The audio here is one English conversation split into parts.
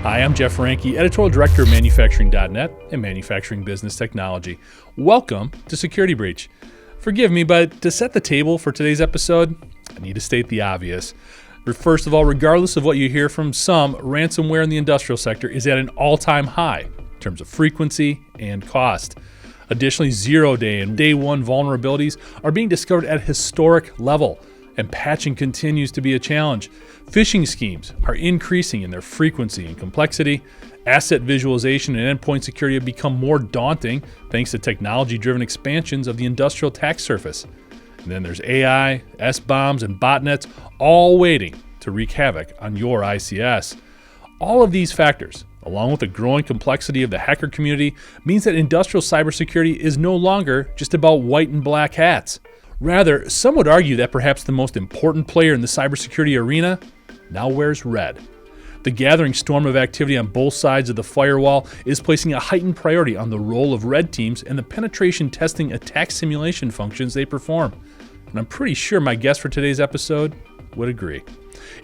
Hi, I'm Jeff Ranke, Editorial Director of Manufacturing.net and Manufacturing Business Technology. Welcome to Security Breach. Forgive me, but to set the table for today's episode, I need to state the obvious. First of all, regardless of what you hear from some, ransomware in the industrial sector is at an all-time high in terms of frequency and cost. Additionally, zero-day and day-one vulnerabilities are being discovered at a historic level, and patching continues to be a challenge. Phishing schemes are increasing in their frequency and complexity. Asset visualization and endpoint security have become more daunting thanks to technology-driven expansions of the industrial attack surface. And then there's AI, SBOMs, and botnets all waiting to wreak havoc on your ICS. All of these factors, along with the growing complexity of the hacker community, means that industrial cybersecurity is no longer just about white and black hats. Rather, some would argue that perhaps the most important player in the cybersecurity arena now wears red. The gathering storm of activity on both sides of the firewall is placing a heightened priority on the role of red teams and the penetration testing attack simulation functions they perform. And I'm pretty sure my guest for today's episode would agree.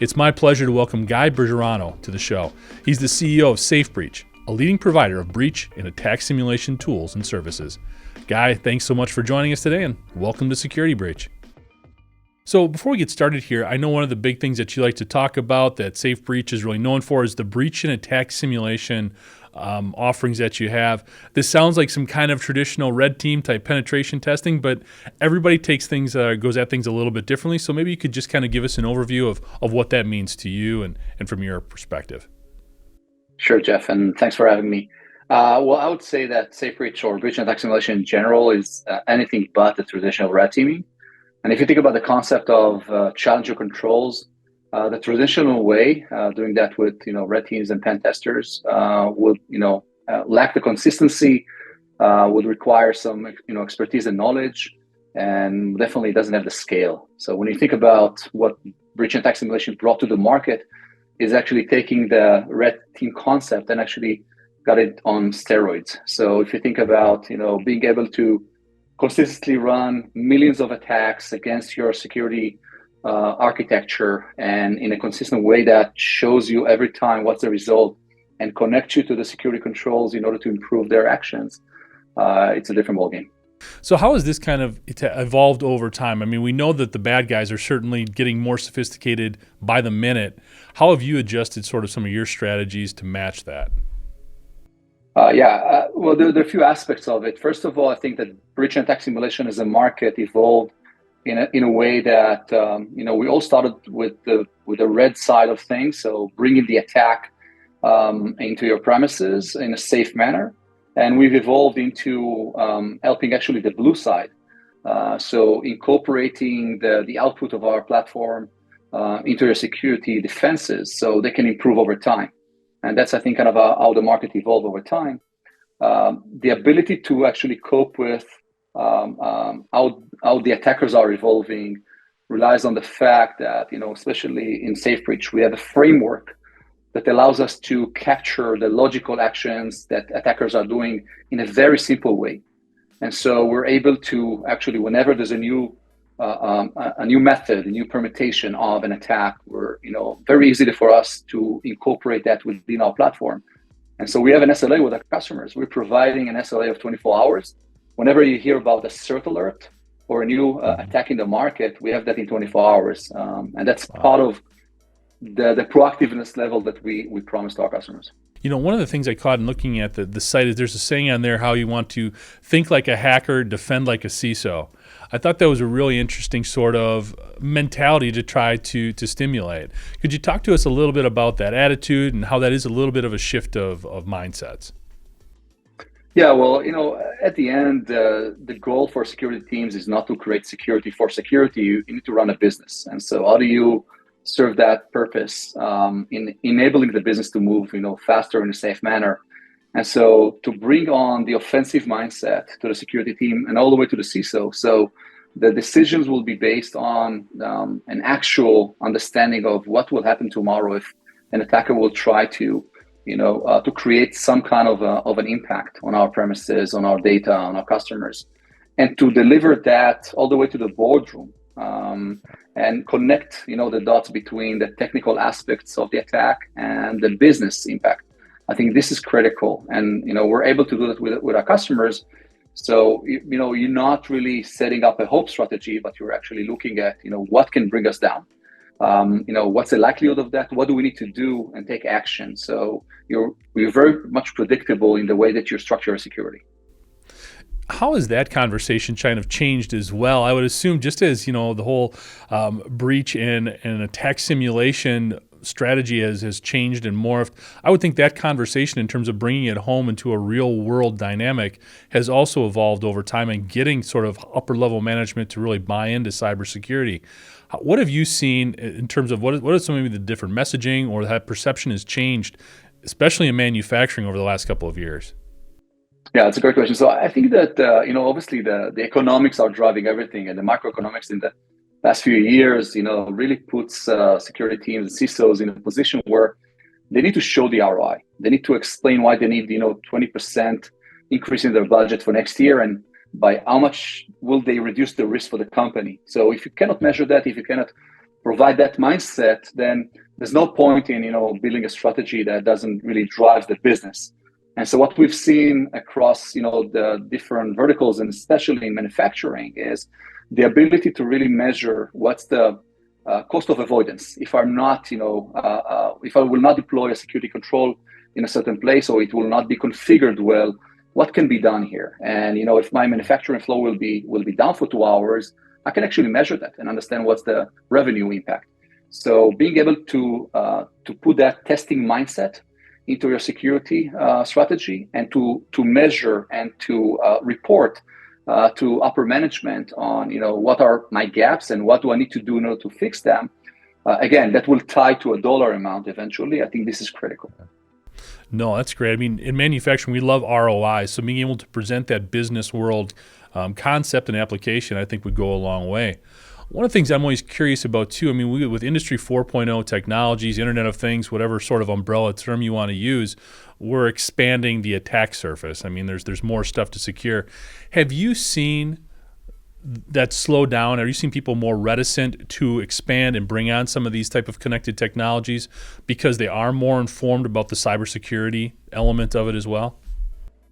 It's my pleasure to welcome Guy Bejerano to the show. He's the CEO of SafeBreach, a leading provider of breach and attack simulation tools and services. Guy, thanks so much for joining us today, and welcome to Security Breach. So before we get started here, I know one of the big things that you like to talk about that SafeBreach is really known for is the breach and attack simulation offerings that you have. This sounds like some kind of traditional red team type penetration testing, but everybody takes things, goes at things a little bit differently. So maybe you could just kind of give us an overview of what that means to you and from your perspective. Sure, Jeff, and thanks for having me. Well, I would say that SafeBreach or breach and attack simulation in general is anything but the traditional red teaming. And if you think about the concept of challenger controls, the traditional way, doing that with red teams and pen testers, would lack the consistency, would require some expertise and knowledge, and definitely doesn't have the scale. So when you think about what breach and attack simulation brought to the market, is actually taking the red team concept and actually got it on steroids. So if you think about being able to consistently run millions of attacks against your security architecture and in a consistent way that shows you every time what's the result and connect you to the security controls in order to improve their actions, it's a different ballgame. So how has this kind of evolved over time? I mean, we know that the bad guys are certainly getting more sophisticated by the minute. How have you adjusted sort of some of your strategies to match that? Well, there are a few aspects of it. First of all, I think that breach and attack simulation as a market evolved in a way that we all started with the red side of things, so bringing the attack into your premises in a safe manner, and we've evolved into helping actually the blue side, so incorporating the output of our platform into your security defenses, so they can improve over time. And that's, I think, kind of how the market evolved over time. The ability to actually cope with how the attackers are evolving relies on the fact that, especially in SafeBreach, we have a framework that allows us to capture the logical actions that attackers are doing in a very simple way. And so we're able to actually, whenever there's a new method, a new permutation of an attack, we're very easy for us to incorporate that within our platform. And so we have an SLA with our customers. We're providing an SLA of 24 hours. Whenever you hear about a cert alert or a new attack in the market, we have that in 24 hours. And that's part of the proactiveness level that we promise to our customers. One of the things I caught in looking at the site is there's a saying on there how you want to think like a hacker, defend like a CISO. I thought that was a really interesting sort of mentality to try to stimulate. Could you talk to us a little bit about that attitude and how that is a little bit of a shift of mindsets? Yeah, well, at the end, the goal for security teams is not to create security for security. You need to run a business. And so how do you serve that purpose in enabling the business to move faster in a safe manner? And so to bring on the offensive mindset to the security team and all the way to the CISO, so the decisions will be based on an actual understanding of what will happen tomorrow if an attacker will try to create some kind of an impact on our premises, on our data, on our customers, and to deliver that all the way to the boardroom and connect, the dots between the technical aspects of the attack and the business impact. I think this is critical, and we're able to do that with our customers. So you're not really setting up a hope strategy, but you're actually looking at what can bring us down. What's the likelihood of that? What do we need to do and take action? So you're very much predictable in the way that you structure your security. How has that conversation kind of changed as well? I would assume just as, the whole breach and attack simulation strategy has changed and morphed, I would think that conversation in terms of bringing it home into a real world dynamic has also evolved over time and getting sort of upper level management to really buy into cybersecurity. What have you seen in terms of what are some of the different messaging or that perception has changed, especially in manufacturing over the last couple of years? Yeah, that's a great question. So I think that obviously the economics are driving everything, and the macroeconomics in the last few years, really puts security teams and CISOs in a position where they need to show the ROI. They need to explain why they need 20% increase in their budget for next year, and by how much will they reduce the risk for the company. So if you cannot measure that, if you cannot provide that mindset, then there's no point in building a strategy that doesn't really drive the business. And so what we've seen across the different verticals, and especially in manufacturing, is the ability to really measure what's the cost of avoidance. If I'm not, if I will not deploy a security control in a certain place, or it will not be configured well, what can be done here? And if my manufacturing flow will be down for 2 hours, I can actually measure that and understand what's the revenue impact. So being able to put that testing mindset into your security strategy, and to measure and to report to upper management on what are my gaps and what do I need to do in order to fix them. Again, that will tie to a dollar amount eventually. I think this is critical. No, that's great. I mean, in manufacturing, we love ROI, so being able to present that business world concept and application, I think would go a long way. One of the things I'm always curious about too, I mean, with Industry 4.0 technologies, Internet of Things, whatever sort of umbrella term you want to use, we're expanding the attack surface. I mean, there's more stuff to secure. Have you seen that slow down? Have you seen people more reticent to expand and bring on some of these type of connected technologies because they are more informed about the cybersecurity element of it as well?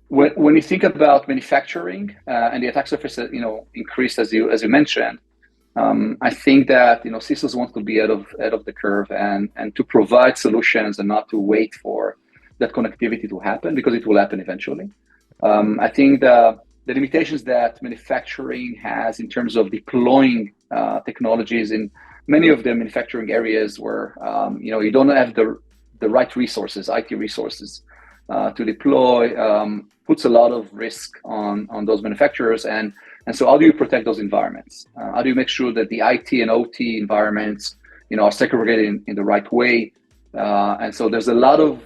When you think about manufacturing and the attack surface, increased as you mentioned, I think that CISOs want to be ahead of the curve and to provide solutions and not to wait for that connectivity to happen, because it will happen eventually. I think the limitations that manufacturing has in terms of deploying technologies in many of the manufacturing areas where you don't have the right resources, IT resources to deploy, puts a lot of risk on those manufacturers. And so how do you protect those environments? How do you make sure that the IT and OT environments are segregated in the right way? And so there's a lot of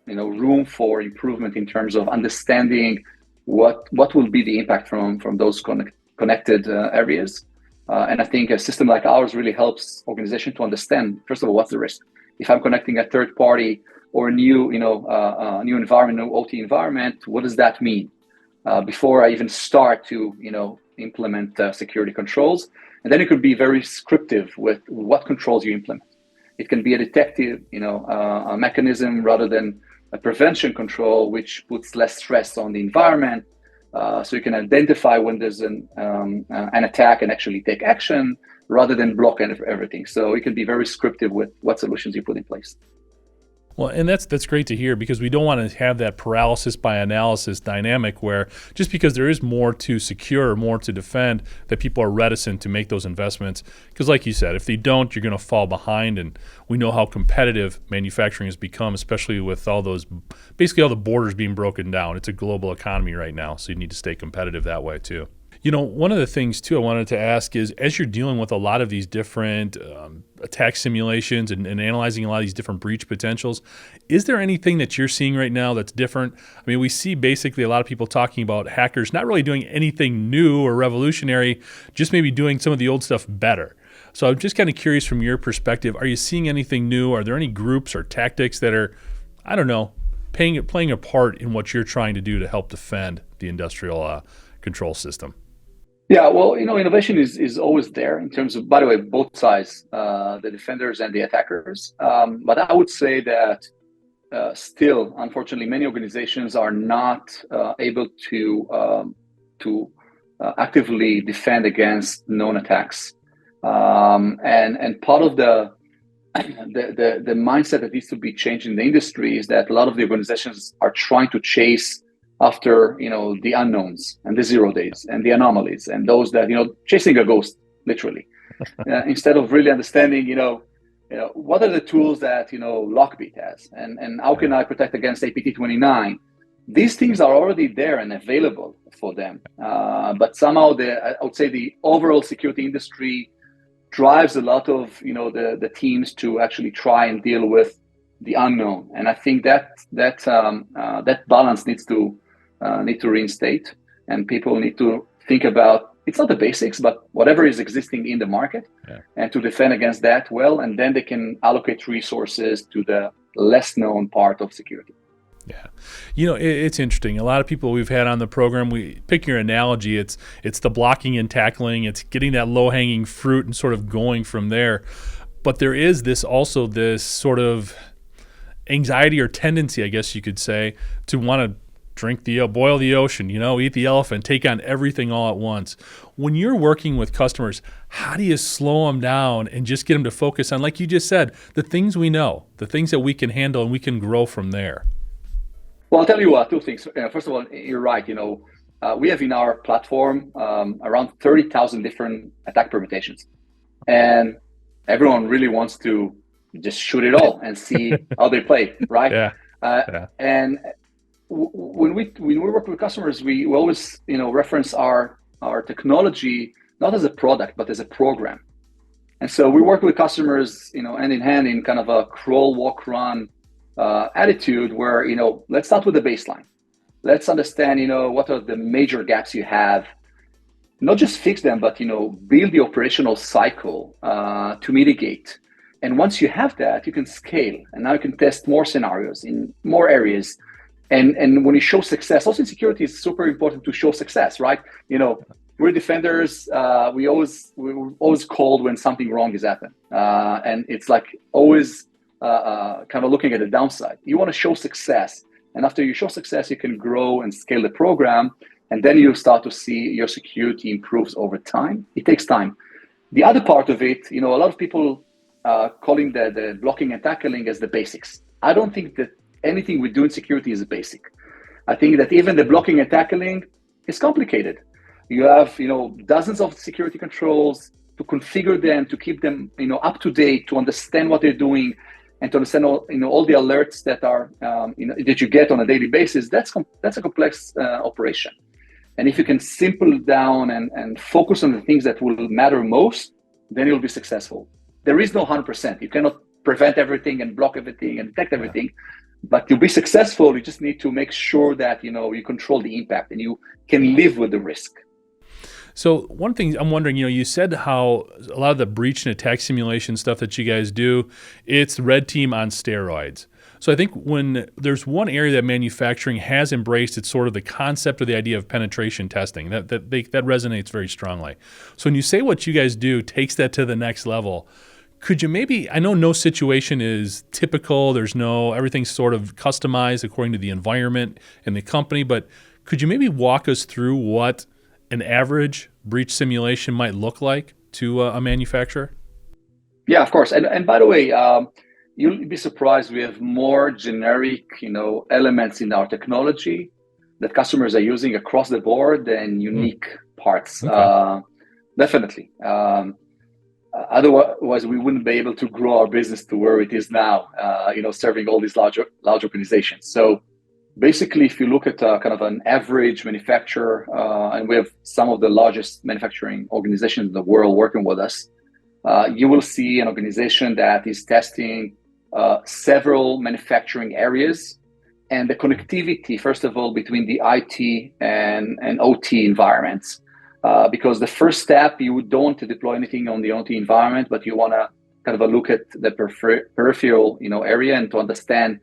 room for improvement in terms of understanding what will be the impact from those connected areas. And I think a system like ours really helps organizations to understand, first of all, what's the risk. If I'm connecting a third party or a new environment, new OT environment, what does that mean? Before I even start to implement security controls. And then it could be very descriptive with what controls you implement. It can be a detective a mechanism rather than a prevention control, which puts less stress on the environment. So you can identify when there's an attack and actually take action rather than block everything. So it can be very descriptive with what solutions you put in place. Well, and that's great to hear, because we don't want to have that paralysis by analysis dynamic where just because there is more to secure or more to defend, that people are reticent to make those investments. Because like you said, if they don't, you're going to fall behind. And we know how competitive manufacturing has become, especially with basically all the borders being broken down. It's a global economy right now, so you need to stay competitive that way too. One of the things, too, I wanted to ask is, as you're dealing with a lot of these different attack simulations and analyzing a lot of these different breach potentials, is there anything that you're seeing right now that's different? I mean, we see basically a lot of people talking about hackers not really doing anything new or revolutionary, just maybe doing some of the old stuff better. So I'm just kind of curious from your perspective, are you seeing anything new? Are there any groups or tactics that are, I don't know, playing a part in what you're trying to do to help defend the industrial control system? Yeah, well, innovation is always there in terms of, by the way, both sides, the defenders and the attackers. But I would say that still, unfortunately, many organizations are not able to actively defend against known attacks. And part of the mindset that needs to be changed in the industry is that a lot of the organizations are trying to chase after the unknowns and the 0 days and the anomalies and those that chasing a ghost, literally, instead of really understanding what are the tools that Lockbit has, and how can I protect against APT29. These things are already there and available for them, but somehow I would say the overall security industry drives a lot of the teams to actually try and deal with the unknown, and I think that balance needs to reinstate, and people need to think about it's not the basics, but whatever is existing in the market, and to defend against that well, and then they can allocate resources to the less known part of security. Yeah. It's interesting. A lot of people we've had on the program, we pick your analogy, it's the blocking and tackling, it's getting that low-hanging fruit and sort of going from there. But there is this sort of anxiety or tendency, I guess you could say, to want to boil the ocean, eat the elephant, take on everything all at once. When you're working with customers, how do you slow them down and just get them to focus on, like you just said, the things we know, the things that we can handle, and we can grow from there? Well, I'll tell you two things. First of all, you're right. We have in our platform around 30,000 different attack permutations, and everyone really wants to just shoot it all and see how they play, right? And when we work with customers, we always reference our technology not as a product but as a program. And so we work with customers hand in hand in kind of a crawl, walk, run attitude where let's start with the baseline. Let's understand what are the major gaps you have, not just fix them, but build the operational cycle to mitigate. And once you have that, you can scale, and now you can test more scenarios in more areas. And when you show success, also in security, it's super important to show success, right? We're defenders. We're always called when something wrong has happened, and it's like always kind of looking at the downside. You want to show success, and after you show success, you can grow and scale the program, and then you start to see your security improves over time. It takes time. The other part of it, a lot of people calling the blocking and tackling as the basics. I don't think that anything we do in security is basic. I think that even the blocking and tackling is complicated. You have, dozens of security controls to configure them, to keep them, up to date, to understand what they're doing, and to understand all the alerts that are, that you get on a daily basis. That's a complex operation. And if you can simple down and focus on the things that will matter most, then you'll be successful. There is no 100%. You cannot prevent everything and block everything and detect everything. But to be successful, you just need to make sure that you control the impact and you can live with the risk. So one thing I'm wondering, you said how a lot of the breach and attack simulation stuff that you guys do, it's red team on steroids. So I think when there's one area that manufacturing has embraced, it's sort of the concept or the idea of penetration testing. That resonates very strongly. So when you say what you guys do takes that to the next level, could you maybe, I know no situation is typical, everything's sort of customized according to the environment and the company, but could you maybe walk us through what an average breach simulation might look like to a manufacturer? Yeah, of course. And by the way, you'll be surprised. We have more generic, elements in our technology that customers are using across the board than unique parts. Okay. Definitely. Otherwise, we wouldn't be able to grow our business to where it is now, serving all these large organizations. So basically, if you look at kind of an average manufacturer, and we have some of the largest manufacturing organizations in the world working with us, you will see an organization that is testing several manufacturing areas and the connectivity, first of all, between the IT and OT environments. Because the first step, you don't want to deploy anything on the OT environment, but you want to kind of look at the peripheral area and to understand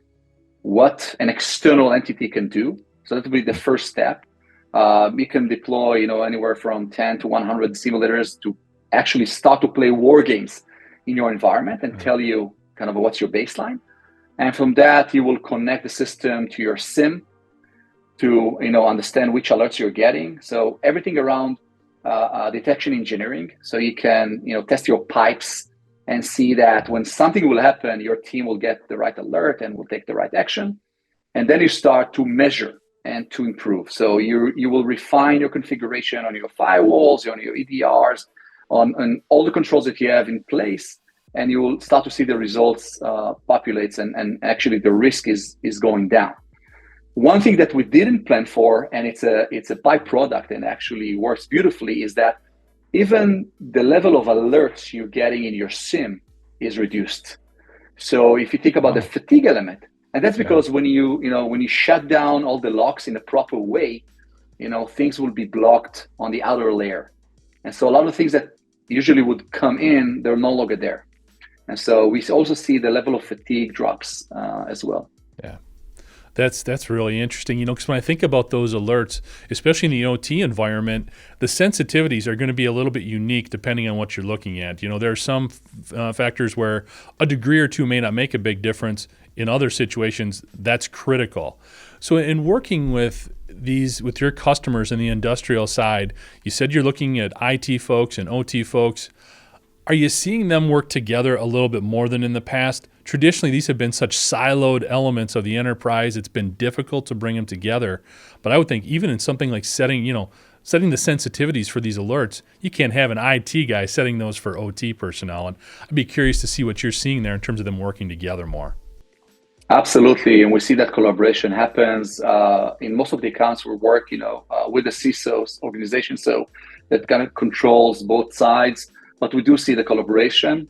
what an external entity can do. So that would be the first step. You can deploy, anywhere from 10 to 100 simulators to actually start to play war games in your environment and tell you kind of what's your baseline. And from that, you will connect the system to your SIM to understand which alerts you're getting. So everything around detection engineering. So you can test your pipes and see that when something will happen, your team will get the right alert and will take the right action. And then you start to measure and to improve. So you will refine your configuration on your firewalls, on your EDRs, on all the controls that you have in place, and you will start to see the results populates, and actually the risk is going down. One thing that we didn't plan for, and it's a byproduct and actually works beautifully, is that even the level of alerts you're getting in your SIM is reduced. So if you think about the fatigue element, and that's because when you shut down all the locks in a proper way, things will be blocked on the outer layer. And so a lot of things that usually would come in, they're no longer there. And so we also see the level of fatigue drops as well. Yeah. That's really interesting, because when I think about those alerts, especially in the OT environment, the sensitivities are going to be a little bit unique depending on what you're looking at. There are some factors where a degree or two may not make a big difference. In other situations, that's critical. So in working with your customers in the industrial side, you said you're looking at IT folks and OT folks. Are you seeing them work together a little bit more than in the past? Traditionally, these have been such siloed elements of the enterprise. It's been difficult to bring them together. But I would think even in something like setting the sensitivities for these alerts, you can't have an IT guy setting those for OT personnel. And I'd be curious to see what you're seeing there in terms of them working together more. Absolutely, and we see that collaboration happens in most of the accounts we work, with the CISO's organization, so that kind of controls both sides. But we do see the collaboration.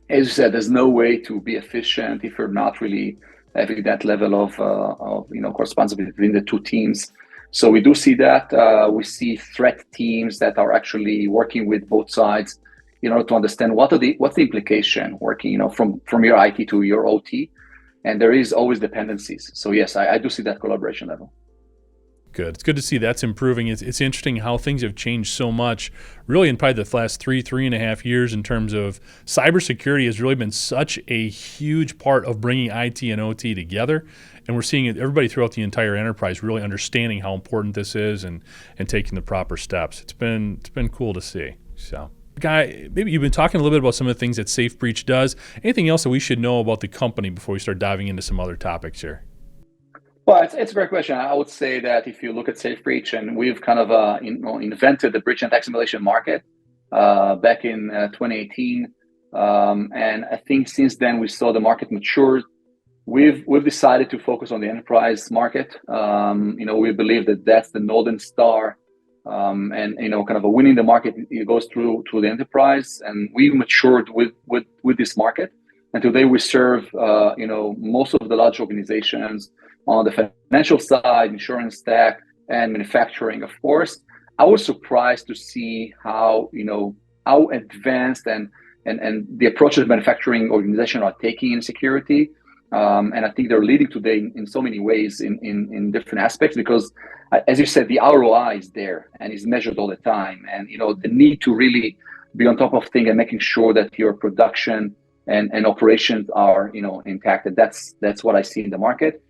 As you said, there's no way to be efficient if you're not really having that level of correspondence between the two teams. So we do see that. We see threat teams that are actually working with both sides in order to understand what's the implication working, from your IT to your OT. And there is always dependencies. So yes, I do see that collaboration level. Good. It's good to see that's improving. It's interesting how things have changed so much, really in probably the last 3.5 years in terms of cybersecurity has really been such a huge part of bringing IT and OT together. And we're seeing everybody throughout the entire enterprise really understanding how important this is and taking the proper steps. It's been cool to see. So, Guy, maybe you've been talking a little bit about some of the things that SafeBreach does. Anything else that we should know about the company before we start diving into some other topics here? Well, it's a great question. I would say that if you look at SafeBreach, and we've kind of invented the breach and attack simulation market back in 2018, and I think since then we saw the market mature. We've decided to focus on the enterprise market. We believe that that's the northern star, and kind of winning the market. It goes through the enterprise, and we've matured with this market. And today we serve most of the large organizations on the financial side, insurance tech, and manufacturing, of course. I was surprised to see how advanced and the approaches manufacturing organizations are taking in security. And I think they're leading today in so many ways in different aspects, because as you said, the ROI is there and is measured all the time. And the need to really be on top of things and making sure that your production and operations are intact. And that's what I see in the market.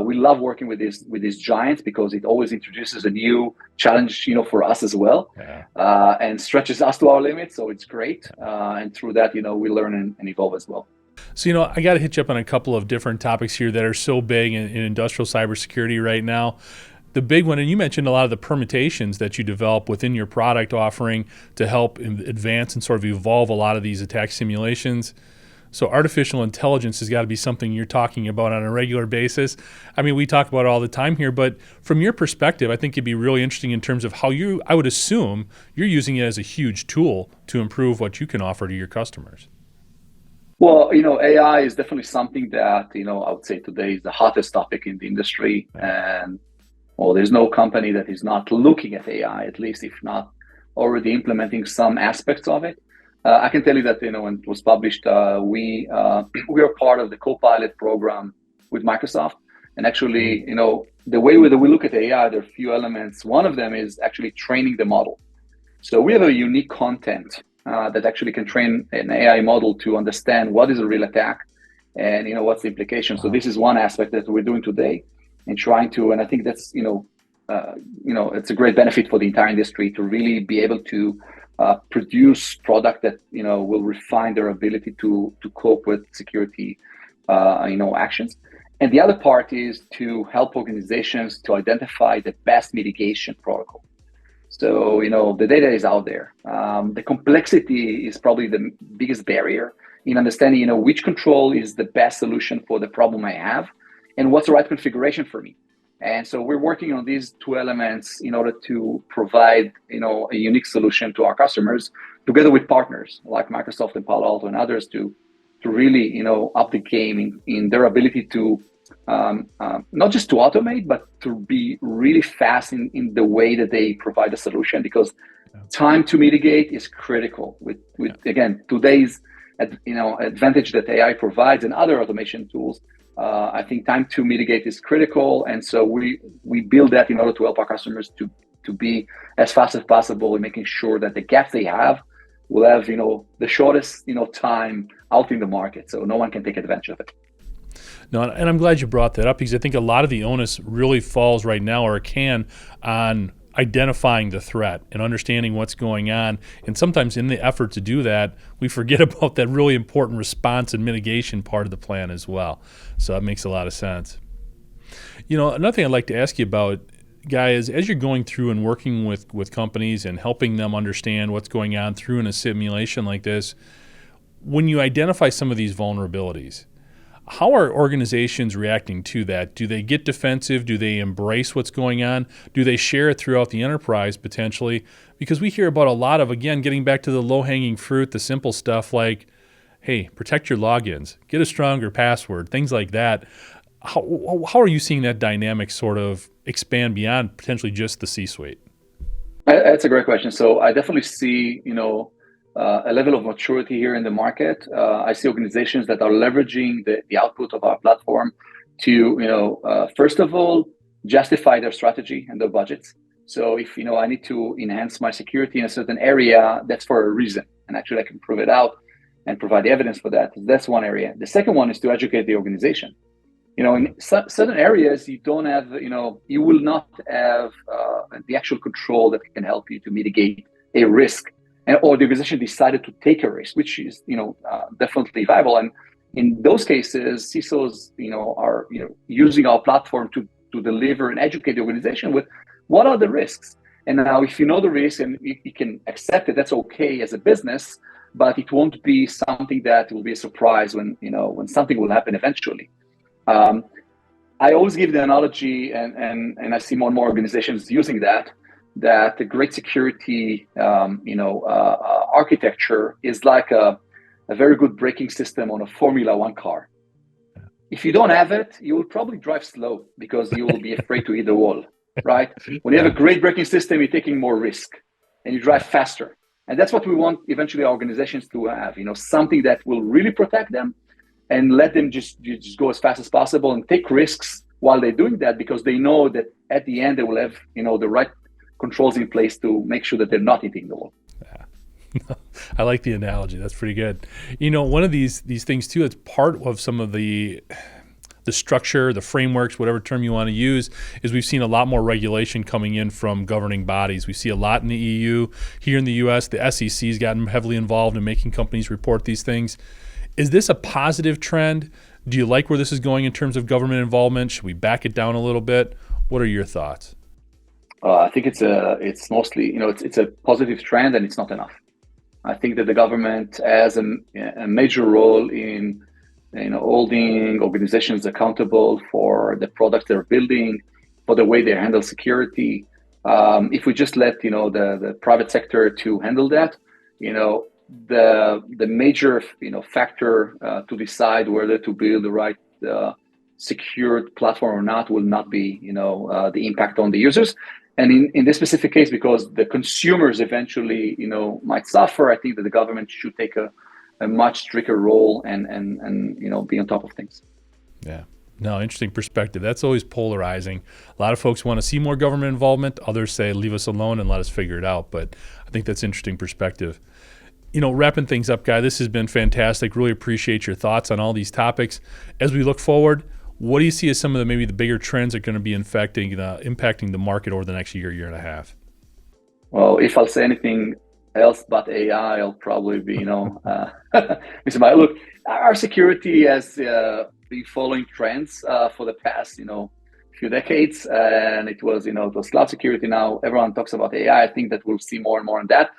We love working with these giants because it always introduces a new challenge, for us as well, and stretches us to our limits. So it's great, and through that, we learn and evolve as well. So, I got to hit you up on a couple of different topics here that are so big in industrial cybersecurity right now. The big one, and you mentioned a lot of the permutations that you develop within your product offering to help advance and sort of evolve a lot of these attack simulations. So artificial intelligence has got to be something you're talking about on a regular basis. I mean, we talk about it all the time here, but from your perspective, I think it'd be really interesting in terms of how I would assume you're using it as a huge tool to improve what you can offer to your customers. Well, AI is definitely something that, I would say today is the hottest topic in the industry. And there's no company that is not looking at AI, at least if not already implementing some aspects of it. I can tell you that, when it was published, we are part of the co-pilot program with Microsoft. And actually, the way that we look at AI, there are a few elements. One of them is actually training the model. So we have a unique content that actually can train an AI model to understand what is a real attack and what's the implication. So this is one aspect that we're doing today, and trying to, and I think that's it's a great benefit for the entire industry to really be able to produce product that will refine their ability to cope with security actions. And the other part is to help organizations to identify the best mitigation protocol. So the data is out there. The complexity is probably the biggest barrier in understanding which control is the best solution for the problem I have, and what's the right configuration for me. And so we're working on these two elements in order to provide, a unique solution to our customers, together with partners like Microsoft and Palo Alto and others, to really, up the game in their ability to not just to automate, but to be really fast in the way that they provide a solution. Because time to mitigate is critical. With again, today's advantage that AI provides and other automation tools. I think time to mitigate is critical, and so we build that in order to help our customers to be as fast as possible in making sure that the gaps they have will have the shortest time out in the market, so no one can take advantage of it. No, and I'm glad you brought that up, because I think a lot of the onus really falls right now, or can, on identifying the threat and understanding what's going on. And sometimes in the effort to do that, we forget about that really important response and mitigation part of the plan as well. So that makes a lot of sense. Another thing I'd like to ask you about, Guy, is as you're going through and working with companies and helping them understand what's going on through in a simulation like this, when you identify some of these vulnerabilities, how are organizations reacting to that? Do they get defensive? Do they embrace what's going on? Do they share it throughout the enterprise potentially? Because we hear about a lot of, again, getting back to the low-hanging fruit, the simple stuff like, hey, protect your logins, get a stronger password, things like that. How are you seeing that dynamic sort of expand beyond potentially just the C-suite? That's a great question. So I definitely see, a level of maturity here in the market. I see organizations that are leveraging the output of our platform to, first of all, justify their strategy and their budgets. So if, I need to enhance my security in a certain area, that's for a reason. And actually I can prove it out and provide the evidence for that. That's one area. The second one is to educate the organization. In certain areas, you don't have, you will not have the actual control that can help you to mitigate a risk. Or the organization decided to take a risk, which is, definitely viable. And in those cases, CISOs, are, using our platform to deliver and educate the organization with what are the risks. And now, if you know the risk and you can accept it, that's okay as a business, but it won't be something that will be a surprise when something will happen eventually. I always give the analogy, and I see more and more organizations using that the great security, architecture is like a very good braking system on a Formula One car. If you don't have it, you will probably drive slow because you will be afraid to hit the wall, right? When you have a great braking system, you're taking more risk and you drive faster. And that's what we want eventually our organizations to have, something that will really protect them and let them just go as fast as possible and take risks while they're doing that, because they know that at the end they will have, the right controls in place to make sure that they're not hitting the wall. Yeah. I like the analogy. That's pretty good. One of these things too, it's part of some of the structure, the frameworks, whatever term you want to use, is we've seen a lot more regulation coming in from governing bodies. We see a lot in the EU. Here in the US, the SEC has gotten heavily involved in making companies report these things. Is this a positive trend? Do you like where this is going in terms of government involvement? Should we back it down a little bit? What are your thoughts? I think it's mostly, it's a positive trend, and it's not enough. I think that the government has a major role in, holding organizations accountable for the products they're building, for the way they handle security. If we just let, the private sector to handle that, the major, factor to decide whether to build the right secured platform or not will not be, the impact on the users. And in this specific case, because the consumers eventually, might suffer, I think that the government should take a much stricter role and be on top of things. Yeah. No, interesting perspective. That's always polarizing. A lot of folks want to see more government involvement. Others say, leave us alone and let us figure it out. But I think that's interesting perspective. Wrapping things up, Guy, this has been fantastic. Really appreciate your thoughts on all these topics. As we look forward, what do you see as some of maybe the bigger trends that are going to be impacting the market over the next year and a half? Well, if I'll say anything else but AI, I'll probably be, look, our security has been following trends for the past, few decades, and it was cloud security. Now everyone talks about AI. I think that we'll see more and more on that.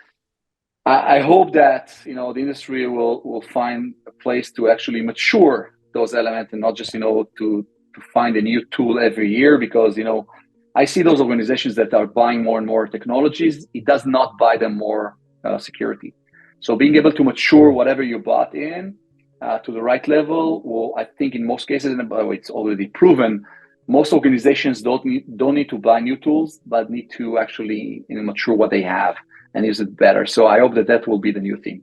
I hope that the industry will find a place to actually mature those elements and not just to find a new tool every year, because I see those organizations that are buying more and more technologies. It does not buy them more security. So being able to mature whatever you bought in to the right level, well, I think in most cases, and by the way, it's already proven, most organizations don't need to buy new tools, but need to actually mature what they have and use it better. So I hope that will be the new theme.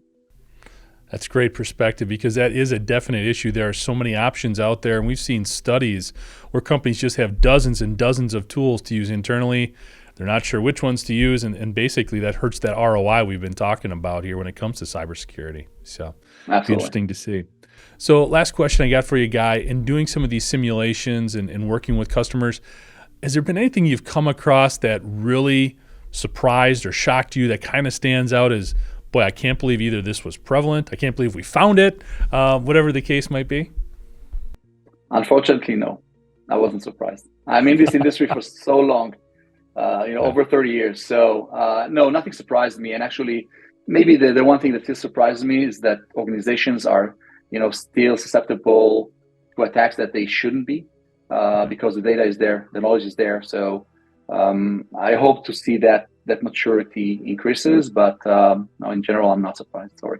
That's great perspective, because that is a definite issue. There are so many options out there, and we've seen studies where companies just have dozens and dozens of tools to use internally. They're not sure which ones to use, and basically that hurts that ROI we've been talking about here when it comes to cybersecurity. So it'll be interesting to see. So last question I got for you, Guy. In doing some of these simulations and working with customers, has there been anything you've come across that really surprised or shocked you that kind of stands out as, boy, I can't believe either this was prevalent, I can't believe we found it, whatever the case might be? Unfortunately, no. I wasn't surprised. I'm in this industry for so long, over 30 years. So no, nothing surprised me. And actually, maybe the one thing that still surprises me is that organizations are, still susceptible to attacks that they shouldn't be, because the data is there, the knowledge is there. So I hope to see that maturity increases, but no, in general, I'm not surprised. Sorry.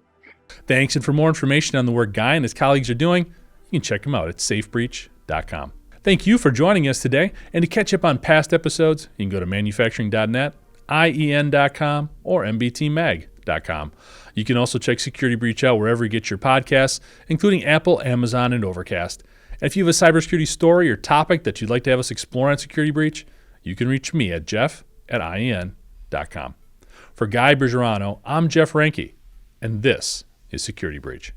Thanks. And for more information on the work Guy and his colleagues are doing, you can check them out at SafeBreach.com. Thank you for joining us today. And to catch up on past episodes, you can go to manufacturing.net, IEN.com, or MBTmag.com. You can also check Security Breach out wherever you get your podcasts, including Apple, Amazon, and Overcast. And if you have a cybersecurity story or topic that you'd like to have us explore on Security Breach, you can reach me at jeff@IEN.com. For Guy Bejerano, I'm Jeff Ranke, and this is Security Breach.